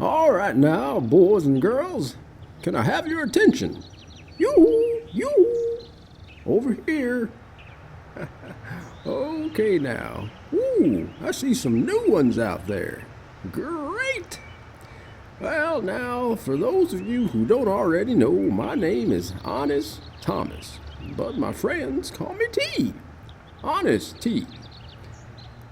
All right now, boys and girls, can I have your attention? You, over here. Okay now. Ooh, I see some new ones out there. Great. Well, now, for those of you who don't already know, my name is Honest Thomas, but my friends call me T. Honest T.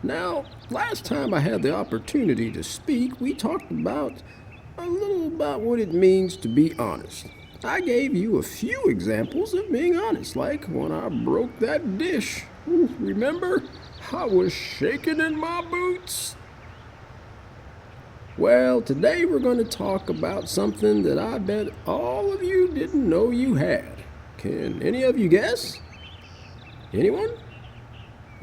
Now, last time I had the opportunity to speak, we talked a little about what it means to be honest. I gave you a few examples of being honest, like when I broke that dish. Remember? I was shaking in my boots. Well, today we're going to talk about something that I bet all of you didn't know you had. Can any of you guess? Anyone?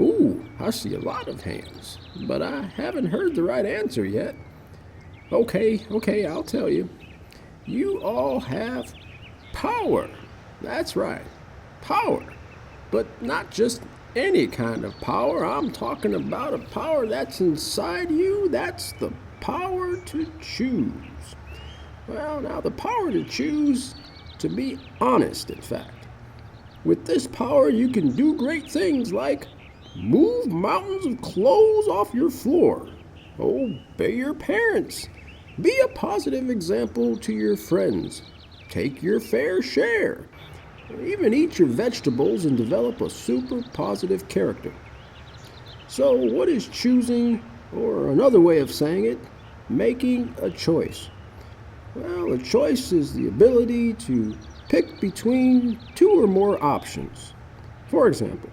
Ooh, I see a lot of hands, but I haven't heard the right answer yet. Okay, I'll tell you. You all have power. That's right, power. But not just any kind of power. I'm talking about a power that's inside you. That's the power to choose. Well, now the power to choose to be honest, in fact. With this power, you can do great things like move mountains of clothes off your floor. Obey your parents. Be a positive example to your friends. Take your fair share. Even eat your vegetables and develop a super positive character. So, what is choosing, or another way of saying it, making a choice? Well, a choice is the ability to pick between two or more options. For example,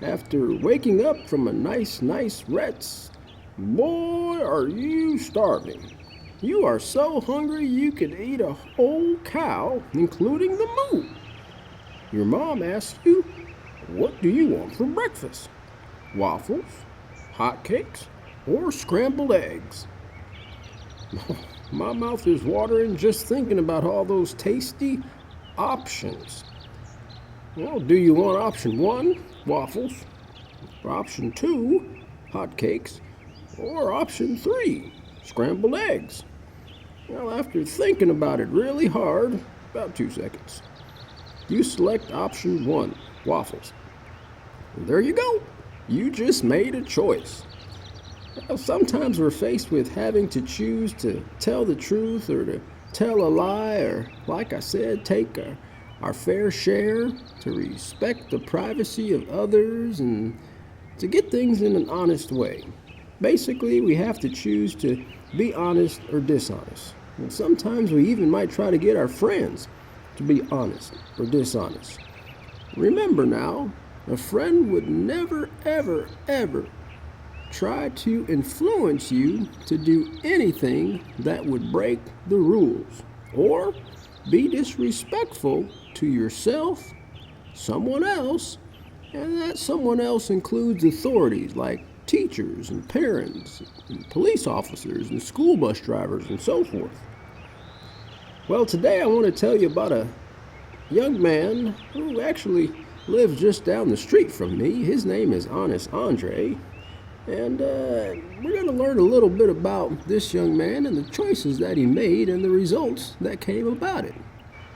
after waking up from a nice rest, boy, are you starving. You are so hungry you could eat a whole cow, including the moo. Your mom asks you, what do you want for breakfast? Waffles, hotcakes, or scrambled eggs? My mouth is watering just thinking about all those tasty options. Well, do you want option 1, waffles, or option 2, hotcakes, or option 3, scrambled eggs? Well, after thinking about it really hard, about 2 seconds, you select option 1, waffles. And there you go. You just made a choice. Well, sometimes we're faced with having to choose to tell the truth or to tell a lie, or, like I said, take our fair share, to respect the privacy of others, and to get things in an honest way. Basically, we have to choose to be honest or dishonest. And sometimes we even might try to get our friends to be honest or dishonest. Remember now, a friend would never, ever try to influence you to do anything that would break the rules or be disrespectful to yourself, someone else, and that someone else includes authorities like teachers and parents and police officers and school bus drivers and so forth. Well, today I want to tell you about a young man who actually lives just down the street from me. His name is Honest Andre, and we're going to learn a little bit about this young man and the choices that he made and the results that came about it.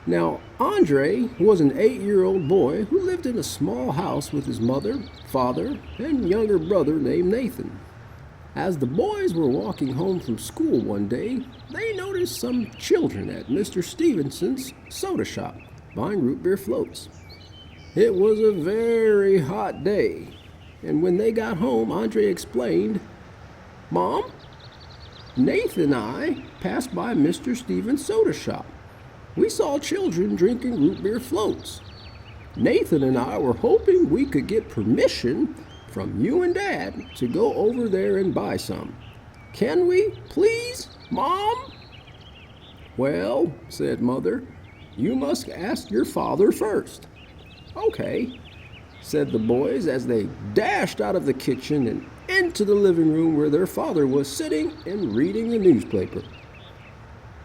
Now, Andre was an 8-year-old boy who lived in a small house with his mother, father, and younger brother named Nathan. As the boys were walking home from school one day, they noticed some children at Mr. Stevenson's soda shop buying root beer floats. It was a very hot day, and when they got home, Andre explained, "Mom, Nathan and I passed by Mr. Stevens' soda shop. We saw children drinking root beer floats." Nathan and I were hoping we could get permission from you and Dad to go over there and buy some. Can we, please, Mom?" "Well," said Mother, "you must ask your father first." "Okay," said the boys as they dashed out of the kitchen and into the living room where their father was sitting and reading the newspaper.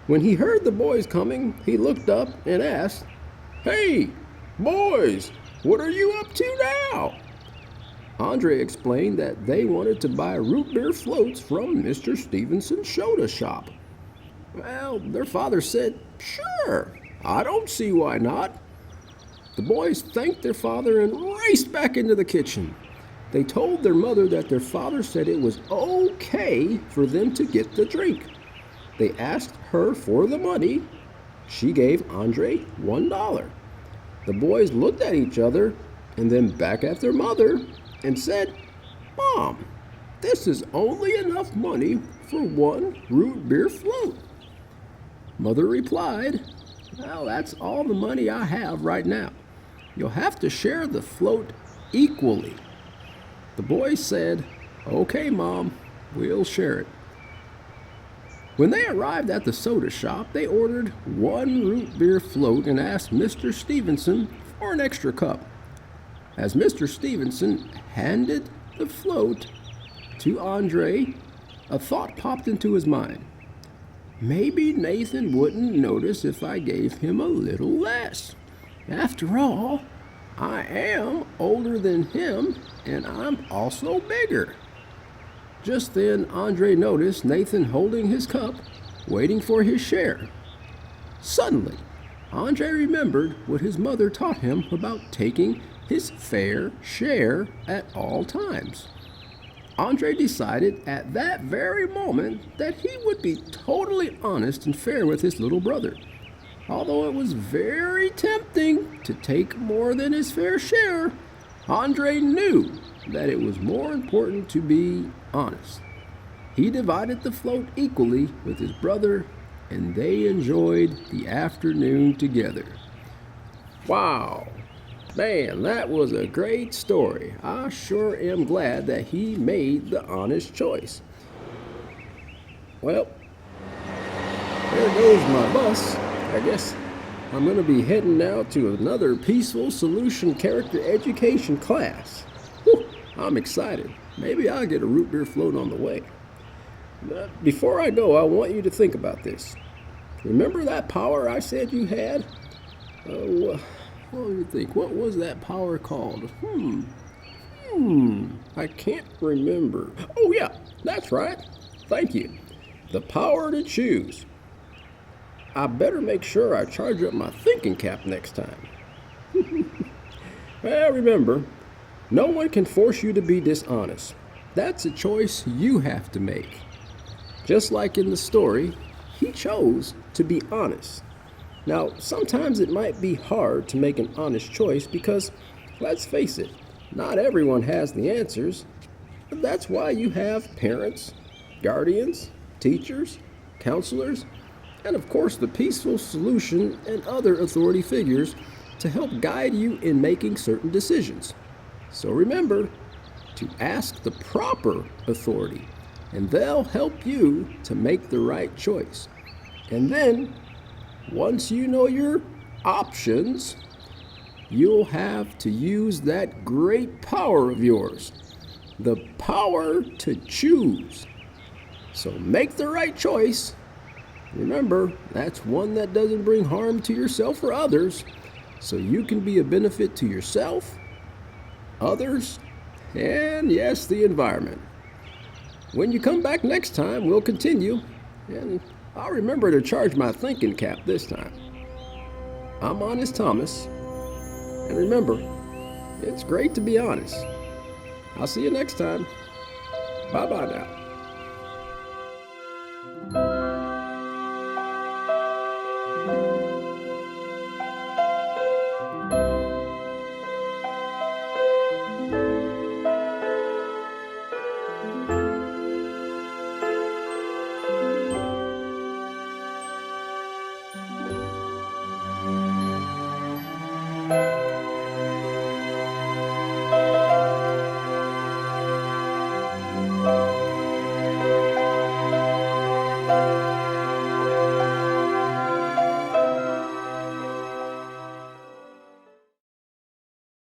When he heard the boys coming, he looked up and asked, "Hey, boys, what are you up to now?" Andre explained that they wanted to buy root beer floats from Mr. Stevenson's soda shop. Well, their father said, "Sure, I don't see why not." The boys thanked their father and raced back into the kitchen. They told their mother that their father said it was okay for them to get the drink. They asked her for the money. She gave Andre $1. The boys looked at each other and then back at their mother and said, "Mom, this is only enough money for one root beer float." Mother replied, "Well, that's all the money I have right now. You'll have to share the float equally." The boys said, "Okay, Mom, we'll share it." When they arrived at the soda shop, they ordered one root beer float and asked Mr. Stevenson for an extra cup. As Mr. Stevenson handed the float to Andre, a thought popped into his mind. Maybe Nathan wouldn't notice if I gave him a little less. After all, I am older than him, and I'm also bigger. Just then, Andre noticed Nathan holding his cup, waiting for his share. Suddenly, Andre remembered what his mother taught him about taking his fair share at all times. Andre decided at that very moment that he would be totally honest and fair with his little brother. Although it was very tempting to take more than his fair share, Andre knew that it was more important to be honest. He divided the float equally with his brother, and they enjoyed the afternoon together. Wow! Man, that was a great story. I sure am glad that he made the honest choice. Well, there goes my bus. I guess I'm going to be heading now to another Peaceful Solution character education class. Whew, I'm excited. Maybe I'll get a root beer float on the way. But before I go, I want you to think about this. Remember that power I said you had? What do you think? What was that power called? I can't remember. Oh yeah, that's right. Thank you. The power to choose. I better make sure I charge up my thinking cap next time. Well, remember, no one can force you to be dishonest. That's a choice you have to make. Just like in the story, he chose to be honest. Now, sometimes it might be hard to make an honest choice because, let's face it, not everyone has the answers. But that's why you have parents, guardians, teachers, counselors, and of course the Peaceful Solution and other authority figures to help guide you in making certain decisions. So remember to ask the proper authority, and they'll help you to make the right choice. And then, once you know your options, you'll have to use that great power of yours, the power to choose. So make the right choice. Remember, that's one that doesn't bring harm to yourself or others, so you can be a benefit to yourself, others, and yes, the environment. When you come back next time, we'll continue, and I'll remember to charge my thinking cap this time. I'm Honest Thomas, and remember, it's great to be honest. I'll see you next time. Bye-bye now.